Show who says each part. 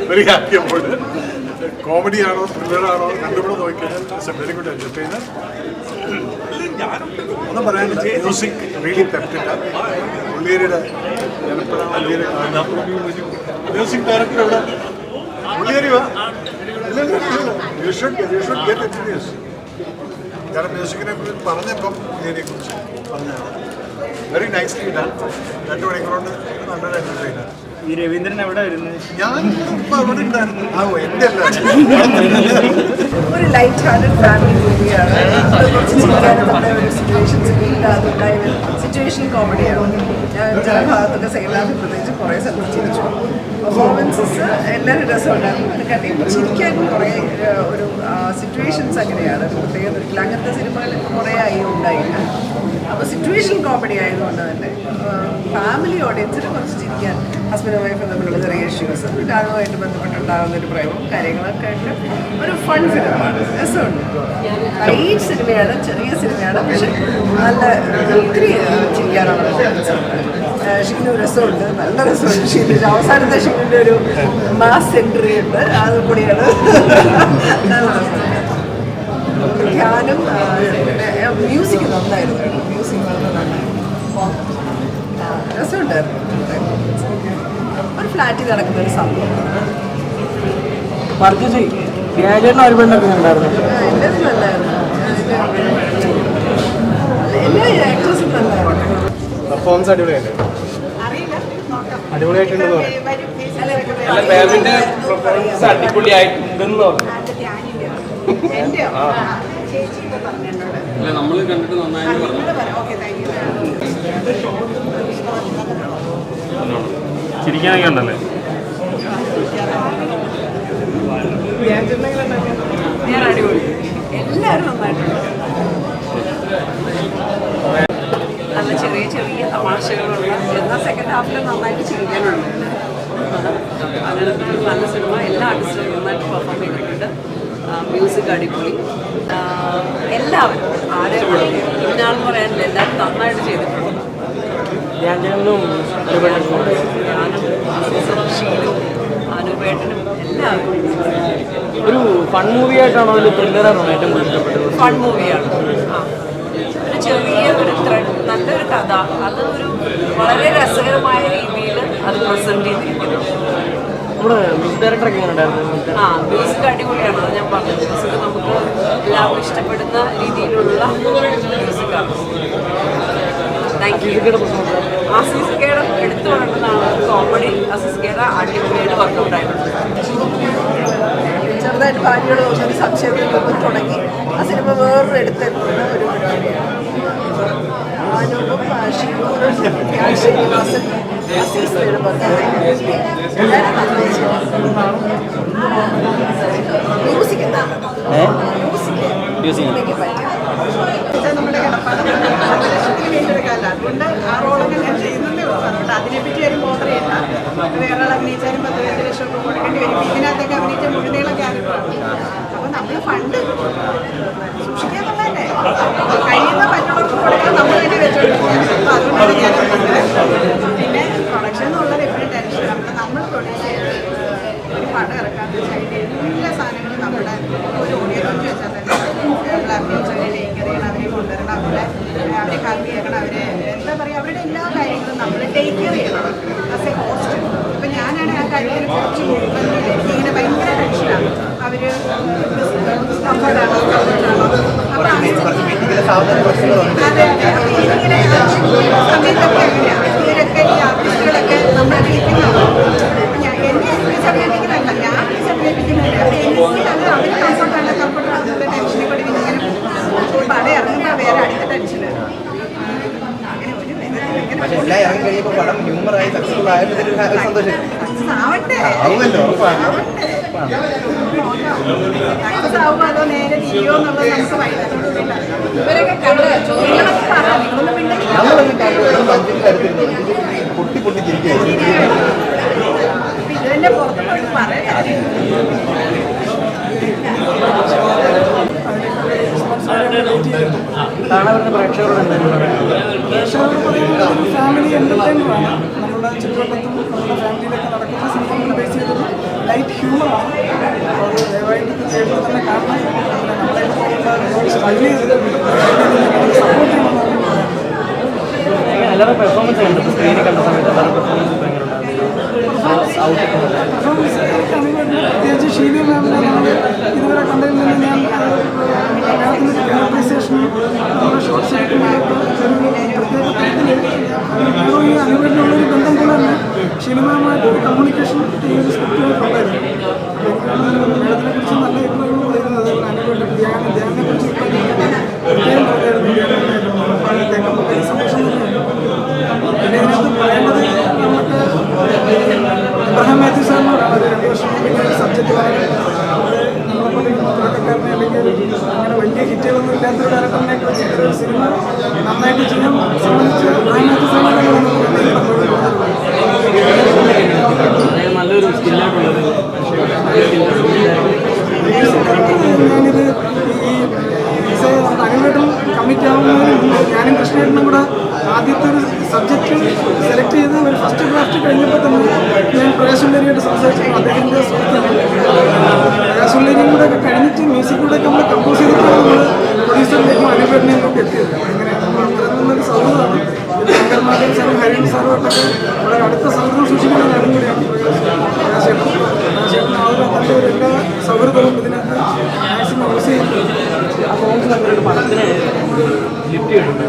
Speaker 1: Very happy about comedy ആണോ thriller ആണോ കണ്ടുപിടി നോക്കിക്കഴിഞ്ഞാൽ it's A very good entertainer. ഒന്നും പറയാനില്ല, മ്യൂസിക് റിയലി പെപ്റ്റില്ല. പുള്ളിയുടെ മ്യൂസിക് ഡയറക്ടർ ഇവിടെ പുള്ളിയേരി കാരണം മ്യൂസിക്കിനെ കുറിച്ച് പറഞ്ഞപ്പം പുള്ളിയെ കുറിച്ച് പറഞ്ഞതാണ്. Very nicely done. 2 മണിക്കൂർ കൊണ്ട് നല്ലൊരു എന്റർടൈനർ.
Speaker 2: ഈ രവീന്ദ്രൻ എവിടെ വരുന്നത്?
Speaker 1: ഞാൻ അവിടെ ഉണ്ടായിരുന്നു. എൻ്റെ അല്ല,
Speaker 3: ഒരു ലൈറ്റ് ഹാർട്ടഡ് ഫാമിലി മൂവിയാണ്. കുറച്ച് ചിരിക്കാനും നമ്മുടെ ഒരു സിറ്റുവേഷൻസ് വീട്ടിലാകുണ്ടായ സിറ്റുവേഷൻ കോമഡിയാണ്. ഞാൻ ചില ഭാഗത്തൊക്കെ സെയിലാക്കി പ്രത്യേകിച്ച് കുറേ സ്ഥലത്ത് ചിരിച്ചു. പെർഫോമൻസസ് എല്ലാവരും രസമുണ്ടായിരുന്നു. കണ്ടിപ്പോൾ ചിരിക്കാനും കുറേ ഒരു സിറ്റുവേഷൻസ് അങ്ങനെയാണ്. പ്രത്യേകം ഒരിക്കലും അങ്ങനത്തെ സിനിമകൾ കുറേ ആയി ഉണ്ടായില്ല. അപ്പോൾ സിറ്റുവേഷൻ കോമഡി ആയതുകൊണ്ട് തന്നെ ഫാമിലി ഓഡിയൻസിന് കുറച്ച് ചിരിക്കാൻ, ഹസ്ബൻഡ് വൈഫ് തമ്മിലുള്ള ചെറിയ ഇഷ്യൂസ്, പിന്നെ അതുമായിട്ട് ബന്ധപ്പെട്ടുണ്ടാകുന്ന ഒരു പ്രേമവും കാര്യങ്ങളൊക്കെ ആയിട്ട് ഒരു ഫൺ ഫിലിമാണ്. രസമുണ്ട്. ലൈറ്റ് സിനിമയാണ്, ചെറിയ സിനിമയാണ്, പക്ഷെ നല്ല ഒത്തിരി ചിരിക്കാനുള്ള പെർഫോമൻസ് ഉണ്ട്. ഷീനു രസമുണ്ട്, നല്ല രസമുണ്ട്. ഷീനു അവസാനത്തെ ഷീനിൻ്റെ ഒരു മാസ് എൻട്രി ഉണ്ട്, അതും കൂടിയാണ് നല്ല രസമുണ്ട്. ധ്യാനം പിന്നെ മ്യൂസിക് നന്നായിരുന്നു. മ്യൂസിക് വളരെ നന്നായിരുന്നു, രസമുണ്ടായിരുന്നു. ഒരു ഫ്ലാറ്റിൽ നടക്കുന്ന ഒരു സംഭവം. എല്ലാവരും നല്ലായിരുന്നു. എല്ലാ ആക്ടേഴ്സും നല്ലായിരുന്നു.
Speaker 2: പെർഫോമൻസ് അടിപൊളിയല്ലേ? അടിപൊളിയായിട്ടുണ്ടെന്ന് പറയും.
Speaker 4: നമ്മൾ കണ്ടിട്ട് നന്നായി
Speaker 2: ചിരിക്കാനൊക്കെ ഉണ്ടല്ലേ?
Speaker 3: ഞാൻ അടിപൊളി. എല്ലാവരും നന്നായിട്ടുണ്ട്. നല്ല ചെറിയ ചെറിയ തമാശകളുള്ള, എന്നാൽ സെക്കൻഡ് ഹാഫിൽ നന്നായിട്ട് ചിരിക്കാനുണ്ട്. അങ്ങനത്തെ ഒരു നല്ല സിനിമ. എല്ലാ ആർട്ടിസ്റ്റും നന്നായിട്ട് പെർഫോം ചെയ്തിട്ടുണ്ട്. മ്യൂസിക് അടിപൊളി. എല്ലാവരും ആരെയും ഇന്നാണെന്ന് പറയാനില്ല, എല്ലാവരും നന്നായിട്ട് ചെയ്തിട്ടുണ്ട്. ഞാനും ഷീനും അനുപേട്ടനും എല്ലാവരും.
Speaker 2: ഒരു ഫൺ മൂവി ആയിട്ടാണോ അതിൽ ത്രില്ലറാണോ ഏറ്റവും കൂടുതൽ ഇഷ്ടപ്പെട്ടത്?
Speaker 3: ഫൺ മൂവിയാണ്. ഒരു ചെറിയ ഒരു ത്രെഡ്, നല്ലൊരു കഥ, അത് ഒരു വളരെ രസകരമായ രീതിയിൽ അത് പ്രസന്റ് ചെയ്തിരിക്കുന്നു.
Speaker 2: നമ്മുടെ മ്യൂസിക് ഡയറക്ടറൊക്കെ എങ്ങനെ ഉണ്ടായിരുന്നു?
Speaker 3: മ്യൂസിക് അടിപൊളിയാണ്. അത് ഞാൻ പറഞ്ഞു, മ്യൂസിക് നമുക്ക് എല്ലാവർക്കും ഇഷ്ടപ്പെടുന്ന രീതിയിലുള്ള മ്യൂസിക്കാണ്. Thank you. അസീസിക്കയുടെ എടുത്തു പറയേണ്ടതാണ് കോമഡി. അസീസിക്കയുടെ അടിപൊളിയായിട്ട് വർക്കൗട്ട് ആയിട്ടുണ്ട്. ചെറുതായിട്ട് ഭാര്യയോട് തോന്നുന്ന സംശയത്തിൽ നിന്ന് തുടങ്ങി ആ സിനിമ വേറൊരു എടുത്തെത്തുന്ന ഒരു പരിപാടിയാണ്. ആനൂപും ശ്രീനിവാസൻ അസീസിയുടെ മ്യൂസിക് മ്യൂസിക് പറ്റിയ നമ്മുടെ വീണ്ടെടുക്കാമല്ല. അതുകൊണ്ട് ആ റോളൊക്കെ ഞാൻ ചെയ്യുന്നതേ ഉള്ളൂ. അതുകൊണ്ട് അതിനെപ്പറ്റി ഒരു ബോധറിയില്ല. വേറെ ആൾ അഭിനയിച്ചാലും 10-15 ലക്ഷം രൂപ കൊടുക്കേണ്ടി വരും. ഇതിനകത്തൊക്കെ അഭിനയിച്ച മുഴുനീളം ക്യാരക്ടറാണ്. അപ്പോൾ നമ്മൾ ഫണ്ട് സൂക്ഷിക്കാന്നുള്ളതല്ലേ, കഴിയുന്ന മറ്റുള്ളവർക്ക് കൊടുക്കാൻ നമ്മൾ തന്നെ വെച്ചോണ്ടിരിക്കുക. അപ്പോൾ അതുകൊണ്ടാണ് ഞാൻ പിന്നെ പ്രൊഡക്ഷൻ എന്നുള്ളത് എപ്പോഴും ടെൻഷനാണ്. നമ്മൾ പ്രൊഡ്യൂസ് ചെയ്ത് ഒരു പണം ഇറക്കാന്ന് വെച്ചാൽ എല്ലാ സാധനങ്ങളും നമ്മുടെ ഒരു ഓഡിയൻസ് വെച്ചാൽ തന്നെ നമ്മൾ അഭിനയിച്ചവരെ ടേക്ക് ചെയ്യണം, അവരെ കൊണ്ടുവരണം, അവരെ ഹഗ് ചെയ്യണം, അവരെ എന്താ പറയുക, അവരുടെ എല്ലാ കാര്യങ്ങളും നമ്മൾ ടേക്ക് കെയർ ചെയ്യണം ആസ് എ ഹോസ്റ്റ്. ഇപ്പം ഞാനാണ് ആ കാര്യത്തിൽ കുറച്ച് എനിക്കിങ്ങനെ ഭയങ്കര ടെൻഷനാണ്. അവർ കംഫർട്ടാണോ അപ്പോൾ അതെ അതെ. അപ്പോൾ എനിക്കിങ്ങനെ സമയത്തൊക്കെ അങ്ങനെയാണ്. ഇവരൊക്കെ ഈ ആർട്ടിസ്റ്റുകളൊക്കെ നമ്മളെ വിളിക്കുന്നതാണ്. ഞാൻ എന്നെ അഭിനയിപ്പിക്കുന്നതല്ല, ഞാൻ അഭിനയിപ്പിക്കുന്നില്ല. അപ്പോൾ എനിക്കത് അവർ കംഫർട്ടാണ് കംഫർട്ടാണെന്നുള്ള ടെൻഷനെ കൂടി ഇങ്ങനെ പടം ഇറങ്ങുമ്പോൾ വേറെ അടുത്ത ടെൻഷന്. ആവുമോ അതോ നേരെ ചെയ്യോ എന്നുള്ളത് നമുക്ക് വൈകുന്നേരത്തോടുകൂടിയില്ല. ഇവരൊക്കെ കണ്ട് ചോദ്യങ്ങളൊക്കെ പറയാം. നിങ്ങളൊന്നും പിന്നെ ഇതിന്റെ പുറത്ത് പോയി പറയാം.
Speaker 5: ഫാമിലി എന്റർടൈനറാണ്. നമ്മുടെ ചുറ്റുവട്ടത്തും നമ്മുടെ ഫാമിലിയിലൊക്കെ നടക്കുന്ന സംഭവങ്ങൾ
Speaker 4: ഹ്യൂമറാണ്. അപ്പോൾ അത് ദയവായിട്ട് തിയേറ്ററിൽ തന്നെ കാണണം. പിന്നെ നമ്മളെ സ്ട്രഗിൾ ചെയ്ത് സപ്പോർട്ട് ചെയ്യണമെന്നാണ്
Speaker 2: എല്ലാവരും പെർഫോമൻസ് കണ്ടത് സ്ക്രീനിൽ കണ്ട സമയത്ത് എല്ലാവരും പെർഫോമൻസ് ഇപ്പോൾ എങ്ങനെ
Speaker 4: പ്രത്യേകിച്ച് ഷീല മാമിനെ നമ്മൾ ഇതുവരെ കണ്ടതിൽ നിന്ന് ഞാൻ മാഡത്തിൻ്റെ ക്യാരക്ടറൈസേഷനും നമ്മുടെ ഷോർട്ട് ഷെയ്റ്റിനൊക്കെ പ്രത്യേക ഈ അനുഭവത്തിനുള്ളൊരു ബന്ധം പോലെ തന്നെ ഷീല മാമായിട്ട് ഒരു കമ്മ്യൂണിക്കേഷൻ സ്ക്രിപ്റ്റുമായിട്ടുണ്ടായിരുന്നു. മാഡത്തിനെ കുറിച്ച് നല്ല അഭിപ്രായങ്ങൾ പറയുന്നത് അനുഭവം ധ്യാനെ കുറിച്ച് പ്രത്യേകം പറഞ്ഞായിരുന്നു. സന്തോഷം പിന്നെ ഇതിനകത്ത് പറയേണ്ടത് നമുക്ക് അബ്രഹാം മാത്യു സാറിനോടാണ്. ഒരു 2 വർഷം പിന്നെ സബ്ജക്റ്റ് പറയുന്നത് നമ്മളെപ്പോലെ തുടക്കക്കാരനെ അല്ലെങ്കിൽ അങ്ങനെ വലിയ ഹിറ്റുകളൊന്നും ഇല്ലാത്തൊരു ഡയറക്ടറിനെ വെച്ചിട്ട് ഒരു സിനിമ നന്നായിട്ട് ചെയ്യാൻ സംബന്ധിച്ച് അബ്രഹാം മാത്യു സാറിനോട്
Speaker 2: നല്ലൊരു സ്കില്ലായിട്ടുള്ളത്
Speaker 4: ഞാനിത് ഈ നമുക്ക് അനുവേട്ടൻ കമ്മിറ്റ് ആവുന്നതിന് മുമ്പ് ഞാനും കൃഷ്ണേട്ടനും കൂടെ ആദ്യത്തെ ഒരു സബ്ജക്റ്റ് സെലക്ട് ചെയ്ത് ഒരു ഫസ്റ്റ് ഡ്രാഫ്റ്റ് കഴിഞ്ഞപ്പോൾ തന്നെ ഞാൻ പ്രകാശുള്ളേരിയായിട്ട് സംസാരിച്ചു. അദ്ദേഹത്തിൻ്റെ സുഹൃത്താണ്. പ്രകാശുള്ളേരിയും കൂടെ ഒക്കെ കഴിഞ്ഞിട്ട് മ്യൂസിക് കൂടെ ഒക്കെ നമ്മൾ കമ്പോസ് ചെയ്തിട്ടാണ് നമ്മൾ പ്രൊഡ്യൂസറിലേക്കും അനുവേട്ടനെയും ഒക്കെ എത്തിയത്. അങ്ങനെ നമ്മൾ അത്തരം നിന്നൊരു സൗഹൃദമാണ്. ശങ്കർമാരും സാറും ഹരിൺ സാറുമായിട്ടൊക്കെ വളരെ അടുത്ത സൗഹൃദം സൂക്ഷിക്കുന്ന കാര്യം കൂടിയാണ് പ്രകാശേട്ടൻ. പ്രകാശേട്ടൻ ആ ഒരു തൻ്റെ ഒരു എല്ലാ സൗഹൃദവും ഇതിനകത്ത് മാക്സിമം യൂസ് ചെയ്യുന്നുണ്ട്.
Speaker 2: ആ സോങ്സ് നമ്മളൊരു പടത്തിന് ലിഫ്റ്റ് ചെയ്തിട്ടുണ്ട്.